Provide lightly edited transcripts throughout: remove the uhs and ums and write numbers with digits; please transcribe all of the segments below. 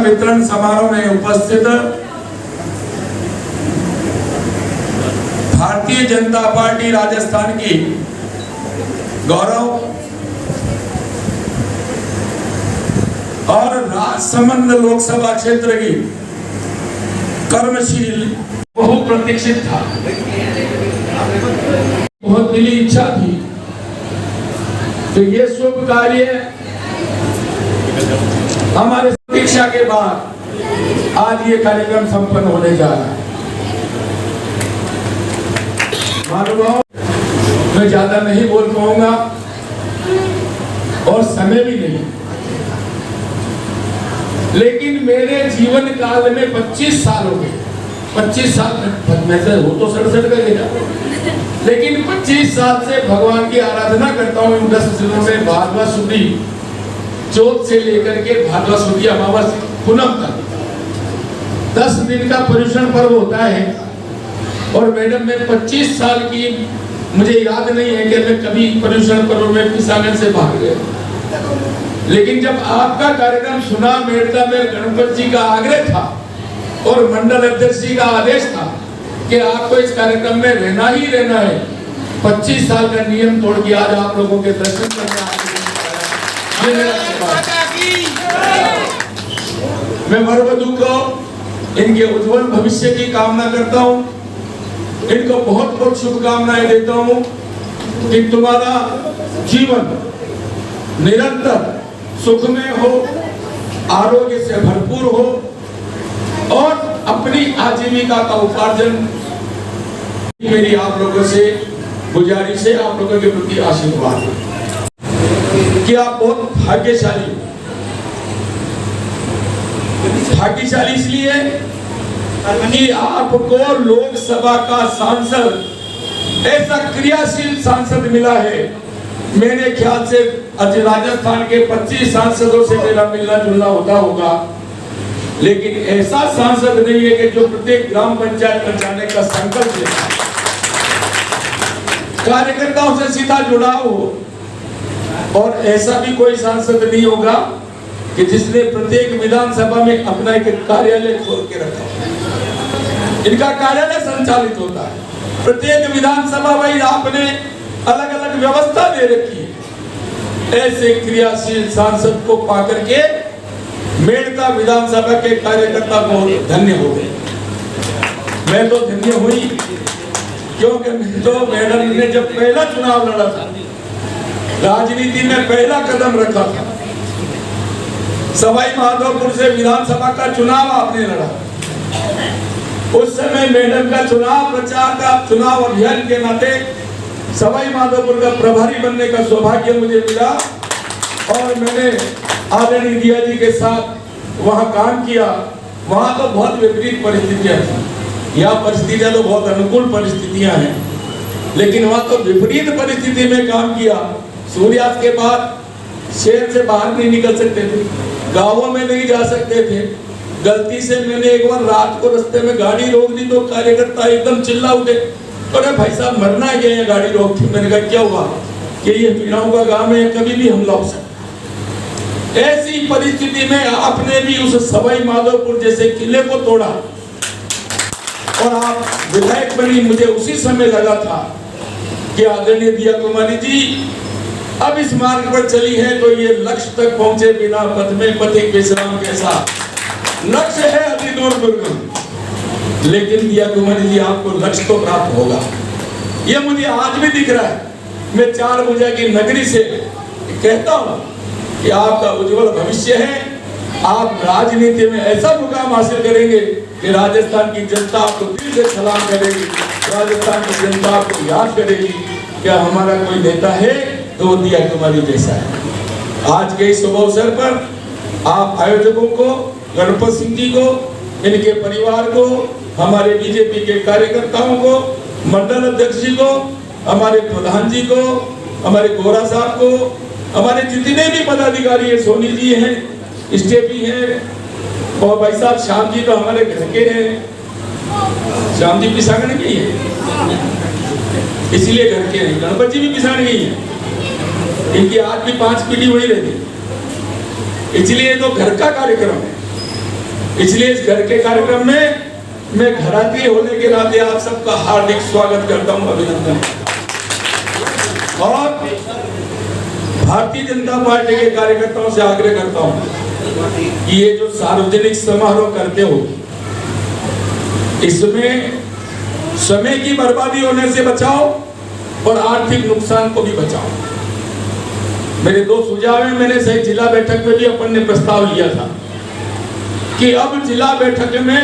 वितरण समारोह में उपस्थित भारतीय जनता पार्टी राजस्थान की गौरव और राजसमंद लोकसभा क्षेत्र की कर्मशील बहुप्रतीक्षित था, बहुत दिली इच्छा थी तो ये शुभ कार्य हमारे प्रतीक्षा के बाद आज ये कार्यक्रम संपन्न होने जा रहा है। महानुभाव, मैं ज्यादा नहीं बोल पाऊंगा और समय भी नहीं, लेकिन मेरे जीवन काल में 25 साल हो गए। 25 साल में से हो तो 67 का गया, लेकिन 25 साल से भगवान की आराधना करता हूँ। इन 10 दिनों में भाद्रवा शुद्धि चौथ से लेकर के भाद्रवा शुद्धि अमावस्या पूनम तक 10 दिन का पर्युषण पर्व होता है। और मैडम मैं 25 साल की, मुझे याद नहीं है कि मैं कभी पर्युषण पर्व में पिसांगन से भाग गया, लेकिन जब आपका कार्यक्रम सुना, मेड़ता में गणपति जी का आग्रह था और मंडल अध्यक्ष जी का आदेश था कि आपको इस कार्यक्रम में रहना ही रहना है। 25 साल का नियम तोड़ के आज आप लोगों के दर्शन करने मैं वरवधू को इनके उज्जवल भविष्य की कामना करता हूँ। इनको बहुत बहुत शुभकामनाएं देता हूँ कि तुम्हारा जीवन निरंतर सुख में हो, आरोग्य से भरपूर हो और अपनी आजीविका का उपार्जन। मेरी आप लोगों से गुजारिश है, आप लोगों के प्रति आशीर्वाद कि आप बहुत भाग्यशाली इसलिए कि आपको लोकसभा का सांसद, ऐसा क्रियाशील सांसद मिला है। मेरे ख्याल से आज राजस्थान के 25 सांसदों से मेरा मिलना जुलना होता होगा, लेकिन ऐसा सांसद नहीं है कि जो प्रत्येक ग्राम पंचायत में जाने का संकल्प ले, कार्यकर्ताओं से सीधा जुड़ाव हो। और ऐसा भी कोई सांसद नहीं होगा कि जिसने प्रत्येक विधानसभा में अपना एक कार्यालय खोल के रखा। इनका कार्यालय संचालित होता है प्रत्येक विधानसभा में, आपने अलग अलग व्यवस्था दे रखी है। ऐसे क्रियाशील सांसद को पाकर के मेड़ता विधानसभा के कार्यकर्ता बहुत धन्य हो गए। मैं तो धन्य हुई क्योंकि मैं तो मैडम ने जब पहला चुनाव लड़ा था, राजनीति में पहला कदम रखा था, सवाई माधोपुर से विधानसभा का चुनाव आपने लड़ा। उस समय मैडम का चुनाव प्रचार का, चुनाव अभियान के नाते सवाई माधोपुर का प्रभारी बनने का सौभाग्य मुझे मिला और मैंने आदरणीय दिया जी के साथ वहां काम किया। वहां तो बहुत विपरीत परिस्थितियां थी, यह परिस्थितियां तो बहुत अनुकूल परिस्थितियां हैं, लेकिन वहां तो विपरीत परिस्थिति में काम किया। सूर्यास्त के बाद शहर से बाहर नहीं निकल सकते थे, गांवों में नहीं जा सकते थे। गलती से मैंने एक बार रात को रास्ते में गाड़ी रोक दी तो कार्यकर्ता एकदम चिल्ला उठे, अरे भाई साहब मरना गया है, गाड़ी रोक दी। मैंने कहा क्या हुआ? कि ये पीड़ाओं का गांव है, कभी भी हमला हो सकता। ऐसी परिस्थिति में आपने भी उस सवाई माधोपुर जैसे किले को तोड़ा और आप विधायक बनी। मुझे उसी समय लगा था कि आदरणीय दिया कुमारी जी अब इस मार्ग पर चली है तो ये लक्ष्य तक पहुंचे बिना पथ में पथिक विश्राम कैसा। लक्ष्य है अति दूर दुर्गम, लेकिन दिया कुमारी जी आपको लक्ष्य तो प्राप्त होगा, ये मुझे आज भी दिख रहा है। मैं 4 भुजा की नगरी से कहता हूं कि आपका उज्जवल भविष्य है। आप राजनीति में ऐसा मुकाम हासिल करेंगे कि राजस्थान की जनता आपको दिल से सलाम करेगी, राजस्थान की जनता आपको याद करेगी क्या हमारा कोई नेता है तो दिया कुमारी जैसा है। आज के इस शुभ अवसर पर आप आयोजकों को, गणपत सिंह जी को, इनके परिवार को, हमारे बीजेपी के कार्यकर्ताओं को, मंडल अध्यक्ष जी को, हमारे प्रधान जी को, हमारे गोरा साहब को, हमारे जितने भी पदाधिकारी है, सोनी जी हैं, स्टेपी हैं, और भाई साहब श्याम जी तो हमारे घर के हैं। श्याम जी पिसागण के है, इसलिए घर के हैं। गणपत जी भी पिसागण के हैं, इनकी आज भी 5 पीढ़ी वही रहती, इसलिए तो घर का कार्यक्रम है। इसलिए इस घर के कार्यक्रम में मैं घराती होने के नाते आप सबका हार्दिक स्वागत करता हूं, अभिनंदन। और भारतीय जनता पार्टी के कार्यकर्ताओं से आग्रह करता हूं कि ये जो सार्वजनिक समारोह करते हो, इसमें समय की बर्बादी होने से बचाओ और आर्थिक नुकसान को भी बचाओ। मेरे दो सुझाव हैं। मैंने सही जिला बैठक में भी अपन ने प्रस्ताव लिया था कि अब जिला बैठक में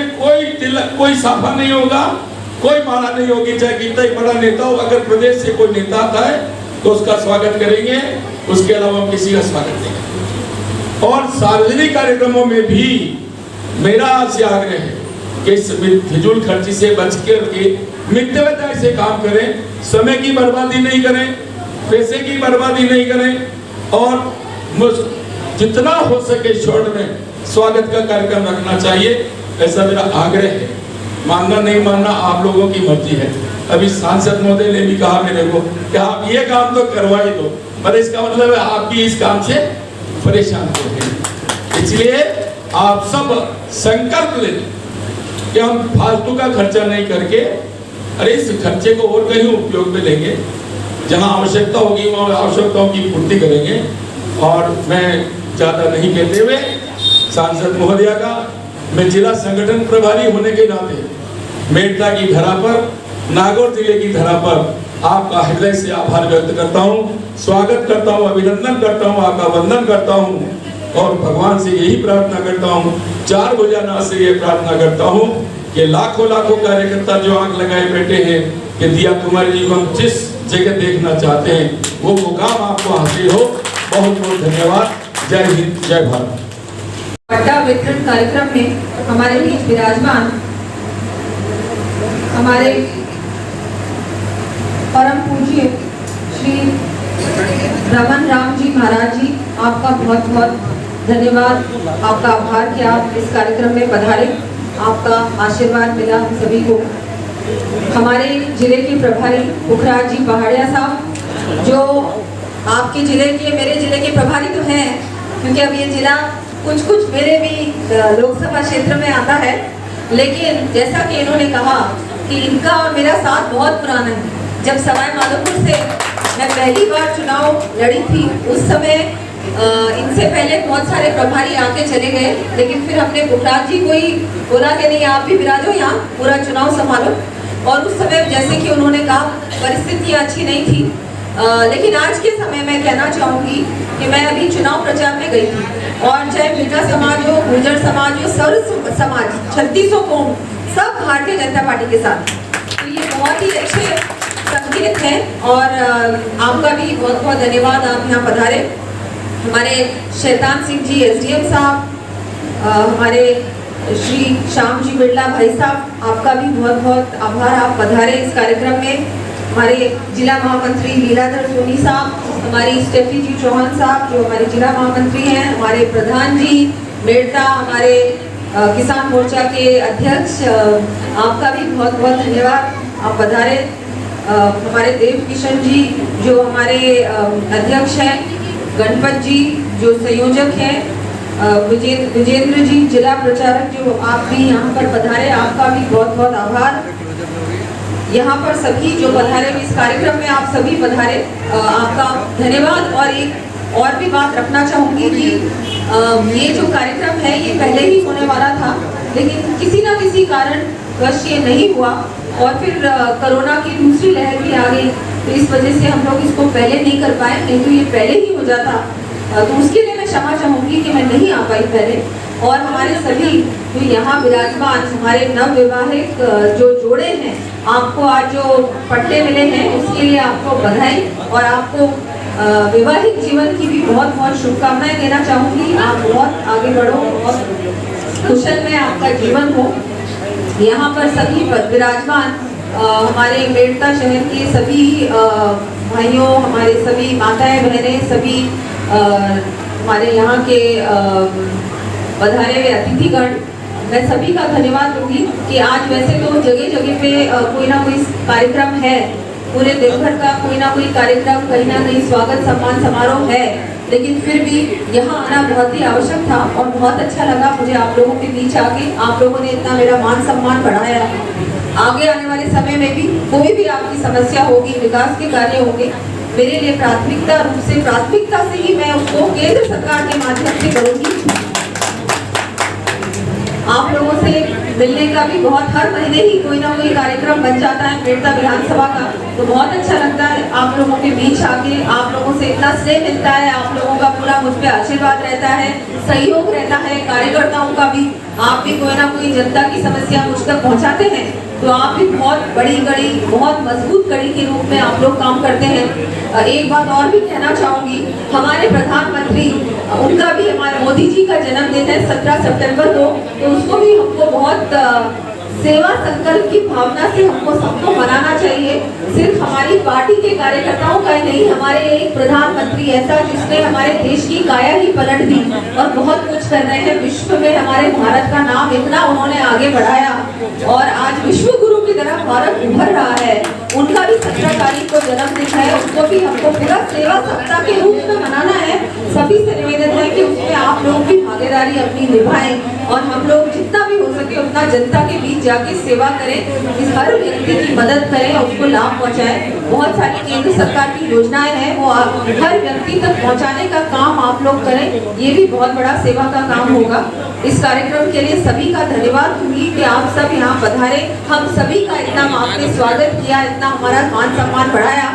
कोई साफा नहीं होगा, कोई माला नहीं होगी, चाहे कितना ही बड़ा नेता हो। अगर प्रदेश से कोई नेता आता है तो उसका स्वागत करेंगे, उसके अलावा हम किसी का स्वागत नहीं। और सार्वजनिक कार्यक्रमों में भी मेरा आपसे आग्रह है कि इस फिजूल खर्ची से बच के मितव्यता से काम करें, समय की बर्बादी नहीं करें, पैसे की बर्बादी नहीं करें, और जितना हो सके शॉर्ट में स्वागत का कार्यक्रम रखना चाहिए, ऐसा मेरा आग्रह है। मानना नहीं मानना आप लोगों की मर्जी है। अभी सांसद महोदय ने भी कहा मेरे को कि आप ये काम तो करवा ही दो, पर इसका मतलब है आप भी इस काम से परेशान हो गए। इसलिए आप सब संकल्प लें कि हम फालतू का खर्चा नहीं करके, अरे इस खर्चे को और कहीं उपयोग में लेंगे, जहां आवश्यकता होगी वहां आवश्यकताओं की पूर्ति करेंगे। और मैं ज्यादा नहीं कहते हुए सांसद महोदया का मैं जिला संगठन प्रभारी होने के नाते मेड़ता की धरा पर, नागौर जिले की धरा पर आपका हृदय से आभार व्यक्त करता हूँ, स्वागत करता हूँ, अभिनंदन करता हूँ, आपका वंदन करता हूँ और भगवान से यही प्रार्थना करता हूँ, चार भुजाना से ये प्रार्थना करता हूँ कि लाखों लाखों कार्यकर्ता जो आंख लगाए बैठे हैं कि दिया कुमारी जी को हम जिस जगह देखना चाहते हैं वो मुकाम आपको हासिल हो। बहुत बहुत धन्यवाद। जय हिंद, जय भारत। पट्टा वितरण कार्यक्रम में हमारे बीच विराजमान हमारे परम पूज्य श्री रमन राम जी महाराज जी, आपका बहुत बहुत धन्यवाद, आपका आभार कि आप इस कार्यक्रम में पधारे, आपका आशीर्वाद मिला हम सभी को। हमारे जिले के प्रभारी पुखराज जी पहाड़िया साहब, जो आपके जिले के, मेरे जिले के प्रभारी तो हैं, क्योंकि अब ये जिला कुछ मेरे भी लोकसभा क्षेत्र में आता है, लेकिन जैसा कि इन्होंने कहा कि इनका और मेरा साथ बहुत पुराना है। जब सवाई माधोपुर से मैं पहली बार चुनाव लड़ी थी, उस समय इनसे पहले बहुत सारे प्रभारी आके चले गए, लेकिन फिर हमने पुखराज जी को ही बोला कि नहीं आप भी विराजो यहाँ, पूरा चुनाव संभालो। और उस समय जैसे कि उन्होंने कहा परिस्थितियाँ अच्छी नहीं थी, लेकिन आज के समय में कहना चाहूँगी कि मैं अभी चुनाव प्रचार में गई थी और चाहे मीठा समाज हो, गुर्जर समाज हो, सर्व समाज 3600 कौम सब भारतीय जनता पार्टी के साथ, तो ये बहुत ही अच्छे संकेत हैं। और आपका भी बहुत बहुत धन्यवाद, आप यहाँ पधारे। हमारे शैतान सिंह जी SDM साहब, हमारे श्री श्याम जी बिरला भाई साहब, आपका भी बहुत बहुत आभार, आप पधारे इस कार्यक्रम में। हमारे जिला महामंत्री लीलाधर सोनी साहब, हमारी स्टेफी जी चौहान साहब जो हमारे जिला महामंत्री हैं, हमारे प्रधान जी मेड़ता, हमारे किसान मोर्चा के अध्यक्ष, आपका भी बहुत बहुत धन्यवाद, आप पधारे। हमारे देव किशन जी जो हमारे अध्यक्ष हैं, गणपत जी जो संयोजक हैं, विजेंद्र जी जिला प्रचारक जो आप भी यहाँ पर पधारे, आपका भी बहुत बहुत आभार। यहाँ पर सभी जो पधारे इस कार्यक्रम में, आप सभी पधारे, आपका धन्यवाद। और एक और भी बात रखना चाहूँगी कि ये जो कार्यक्रम है ये पहले ही होने वाला था, लेकिन किसी न किसी कारण वश ये नहीं हुआ और फिर कोरोना की दूसरी लहर भी आ गई, तो इस वजह से हम लोग इसको पहले नहीं कर पाए, नहीं तो ये पहले ही हो जाता। तो उसके लिए मैं क्षमा चाहूँगी कि मैं नहीं आ पाई पहले। और हमारे सभी जो यहाँ विराजमान हमारे नवविवाहित जो जोड़े हैं, आपको आज जो पट्टे मिले हैं उसके लिए आपको बधाई और आपको वैवाहिक जीवन की भी बहुत बहुत शुभकामनाएं देना चाहूँगी। आप बहुत आगे बढ़ो और कुशल में आपका जीवन हो। यहाँ पर सभी विराजमान हमारे मेड़ता शहर के सभी भाइयों, हमारे सभी माताएं बहनें, सभी हमारे यहाँ के पधारे हुए अतिथिगण, मैं सभी का धन्यवाद दूंगी कि आज वैसे तो जगह जगह पे कोई ना कोई कार्यक्रम है, पूरे देवघर का कोई ना कोई कार्यक्रम, कहीं ना कहीं स्वागत सम्मान समारोह है, लेकिन फिर भी यहाँ आना बहुत ही आवश्यक था और बहुत अच्छा लगा मुझे आप लोगों के बीच आके। आप लोगों ने इतना मेरा मान सम्मान बढ़ाया। आगे आने वाले समय में भी कोई भी आपकी समस्या होगी, विकास के कार्य होंगे, मेरे लिए प्राथमिकता से ही मैं उसको केंद्र सरकार के माध्यम से करूंगी। आप लोगों से मिलने का भी बहुत, हर महीने ही कोई ना कोई कार्यक्रम बन जाता है मेड़ता विधानसभा का, तो बहुत अच्छा लगता है आप लोगों के बीच आके। आप लोगों से इतना स्नेह मिलता है, आप लोगों का पूरा मुझ पे आशीर्वाद रहता है, सहयोग रहता है, कार्यकर्ताओं का भी। आप भी कोई ना कोई जनता की समस्या मुझ तक पहुंचाते हैं, तो आप भी बहुत बड़ी कड़ी, बहुत मजबूत कड़ी के रूप में आप लोग काम करते हैं। एक बात और भी कहना चाहूंगी, हमारे प्रधानमंत्री, उनका भी, हमारे मोदी जी का जन्मदिन है 17 सितंबर को, तो उसको भी हमको बहुत सेवा संकल्प की भावना से हमको सबको मनाना चाहिए। सिर्फ हमारी पार्टी के कार्यकर्ताओं का ही नहीं, हमारे एक प्रधानमंत्री ऐसा जिसने हमारे देश की काया ही पलट दी और बहुत कुछ कर रहे हैं। विश्व में हमारे भारत का नाम इतना उन्होंने आगे बढ़ाया और आज विश्व गुरु की तरह भारत उभर रहा है। उनका भी 17 तारीख को जन्मदिन है, उसको भी हमको पूरा सेवा सप्ताह के रूप में मनाना है। सभी से निवेदन है कि उसमें आप लोग भी भागीदारी अपनी निभाएं और हम लोग जितना भी हो सके उतना जनता के बीच जाके सेवा करें, इस हर व्यक्ति की मदद करें, उसको लाभ पहुंचाएं। बहुत सारी केंद्र सरकार की योजनाएं हैं, वो हर व्यक्ति तक पहुंचाने का काम आप लोग करें, ये भी बहुत बड़ा सेवा का काम होगा। इस कार्यक्रम के लिए सभी का धन्यवाद दूंगी कि आप सब यहाँ पधारे, हम सभी का इतना आपने स्वागत किया, इतना हमारा मान सम्मान बढ़ाया।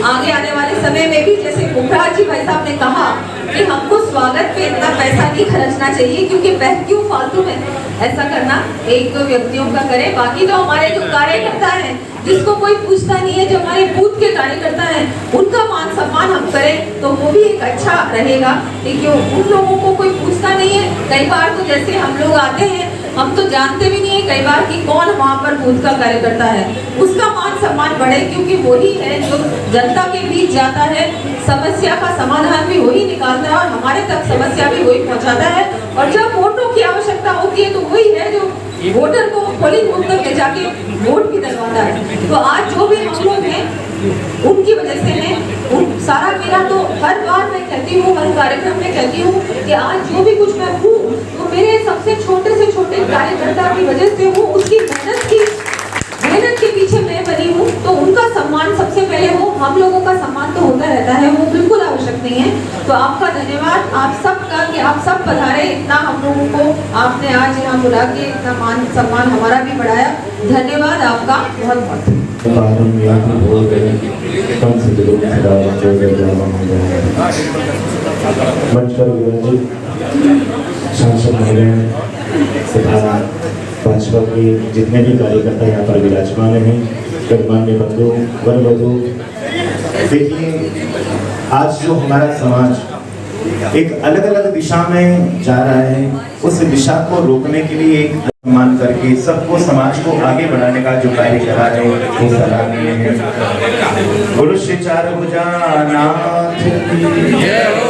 आगे आने वाले समय में भी जैसे मुखराज जी भाई साहब ने कहा कि हमको स्वागत पे इतना पैसा नहीं खर्चना चाहिए, क्योंकि क्यों फालतू में ऐसा करना, एक दो व्यक्तियों का करें। बाकी तो हमारे जो कार्यकर्ता हैं, जिसको कोई पूछता नहीं है, जो हमारे बूथ के कार्यकर्ता हैं, उनका मान सम्मान हम करें तो वो भी एक अच्छा रहेगा। क्योंकि उन लोगों को कोई पूछता नहीं है। कई बार तो जैसे हम लोग आते हैं, हम तो जानते भी नहीं है कई बार कि कौन वहाँ पर बूथ का कार्यकर्ता है, उसका मान सम्मान बढ़े, क्योंकि वही है जो जनता के बीच जाता है, समस्या का समाधान भी वही निकालता है और हमारे तक समस्या भी वही पहुँचाता है। और जब वोटों की आवश्यकता होती है तो वही है जो वोटर को पोलिंग बूथ तक ले जाके वोट भी डलवाता है। तो आज जो भी हम लोग हैं उनकी वजह से है। सारा मेरा तो हर बार मैं कहती हूँ, हर कार्यक्रम में कहती हूँ कि आज जो भी कुछ मैं हूँ तो मेरे सबसे छोटे से छोटे कार्यकर्ता की वजह से हूँ। उसकी मेहनत के पीछे मैं बनी हूँ, तो उनका सम्मान सबसे पहले हो। हम लोगों का सम्मान तो होता रहता है, वो बिल्कुल आवश्यक नहीं है। तो आपका धन्यवाद आप सबका कि आप सब पधारे, इतना हम लोगों को आपने आज यहाँ बुला के इतना मान सम्मान हमारा भी बढ़ाया। धन्यवाद आपका बहुत बहुत। सांसद महोदय तथा भाजपा के जितने भी कार्यकर्ता यहाँ पर विराजमान हैं, गणमान्य बंधु वरवधु, देखिए आज जो हमारा समाज एक अलग अलग दिशा में जा रहा है, उस दिशा को रोकने के लिए एक मान करके सबको, समाज को आगे बढ़ाने का जो कार्य कर रहा है वो सराहनीय है। बोलो श्री चार भुजा नाथ की जय हो।